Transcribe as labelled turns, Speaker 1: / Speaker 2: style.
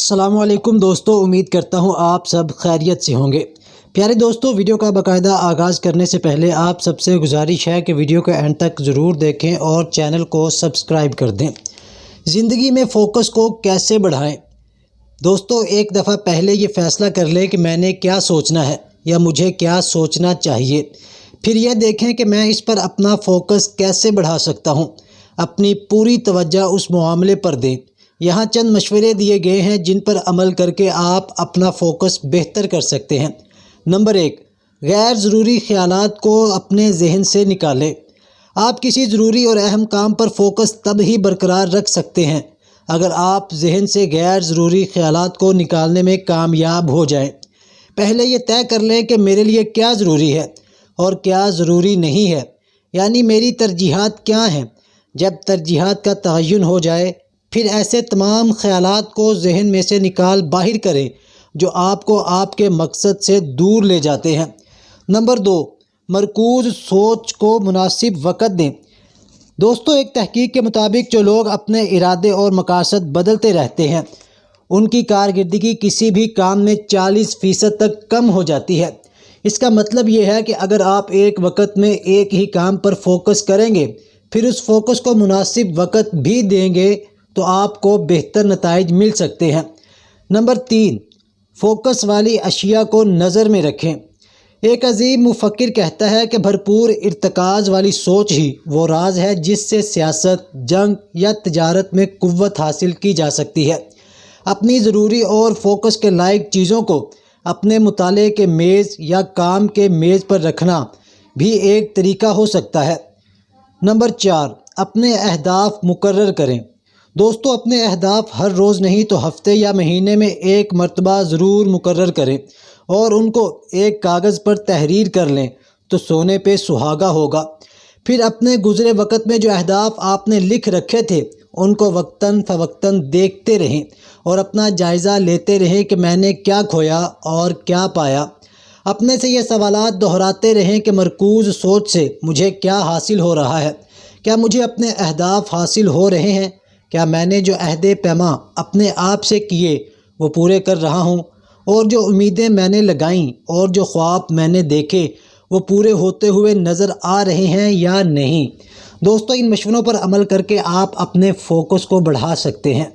Speaker 1: अस्सलाम वालेकुम दोस्तों, उम्मीद करता हूँ आप सब खैरियत से होंगे। प्यारे दोस्तों, वीडियो का बाकायदा आगाज़ करने से पहले आप सबसे गुजारिश है कि वीडियो को एंड तक ज़रूर देखें और चैनल को सब्सक्राइब कर दें। ज़िंदगी में फ़ोकस को कैसे बढ़ाएं? दोस्तों, एक दफ़ा पहले ये फ़ैसला कर लें कि मैंने क्या सोचना है या मुझे क्या सोचना चाहिए। फिर यह देखें कि मैं इस पर अपना फ़ोकस कैसे बढ़ा सकता हूँ। अपनी पूरी तवज्जो उस मामले पर दें। यहाँ चंद मशवरे दिए गए हैं जिन पर अमल करके आप अपना फ़ोकस बेहतर कर सकते हैं। नंबर 1, गैर ज़रूरी ख़यालात को अपने जहन से निकालें। आप किसी ज़रूरी और अहम काम पर फ़ोकस तब ही बरकरार रख सकते हैं अगर आप जहन से गैर ज़रूरी ख़यालात को निकालने में कामयाब हो जाएं। पहले ये तय कर लें कि मेरे लिए क्या ज़रूरी है और क्या ज़रूरी नहीं है, यानी मेरी तरजीहात क्या हैं। जब तरजीहात का तयन हो जाए, फिर ऐसे तमाम ख़यालात को जहन में से निकाल बाहर करें जो आपको आपके मकसद से दूर ले जाते हैं। नंबर 2, मरकूज़ सोच को मुनासिब वक़्त दें। दोस्तों, एक तहकीक के मुताबिक जो लोग अपने इरादे और मकासद बदलते रहते हैं, उनकी कारकर्दगी किसी भी काम में 40% तक कम हो जाती है। इसका मतलब ये है कि अगर आप एक वक़्त में एक ही काम पर फोकस करेंगे, फिर उस फोकस को मुनासिब वक़्त भी देंगे, तो आपको बेहतर नताइज मिल सकते हैं। नंबर 3, फोकस वाली अशिया को नज़र में रखें। एक अजीम मुफक्किर कहता है कि भरपूर इर्तिकाज़ वाली सोच ही वो राज है जिससे सियासत, जंग या तिजारत में कुव्वत हासिल की जा सकती है। अपनी ज़रूरी और फोकस के लायक चीज़ों को अपने मुताले के मेज़ या काम के मेज़ पर रखना भी एक तरीका हो सकता है। नंबर 4, अपने अहदाफ मुकर्रर करें। दोस्तों, अपने अहदाफ हर रोज़ नहीं तो हफ्ते या महीने में एक मरतबा ज़रूर मुकर्रर करें और उनको एक कागज़ पर तहरीर कर लें तो सोने पे सुहागा होगा। फिर अपने गुज़रे वक़्त में जो अहदाफ आपने लिख रखे थे, उनको वक्तन फ़वक्तन देखते रहें और अपना जायज़ा लेते रहें कि मैंने क्या खोया और क्या पाया। अपने से ये सवालात दोहराते रहें कि मरकूज़ सोच से मुझे क्या हासिल हो रहा है। क्या मुझे अपने अहदाफ हासिल हो रहे हैं? क्या मैंने जो अहदे पैमा अपने आप से किए वो पूरे कर रहा हूँ? और जो उम्मीदें मैंने लगाईं और जो ख्वाब मैंने देखे वो पूरे होते हुए नज़र आ रहे हैं या नहीं? दोस्तों, इन मशवरों पर अमल करके आप अपने फ़ोकस को बढ़ा सकते हैं।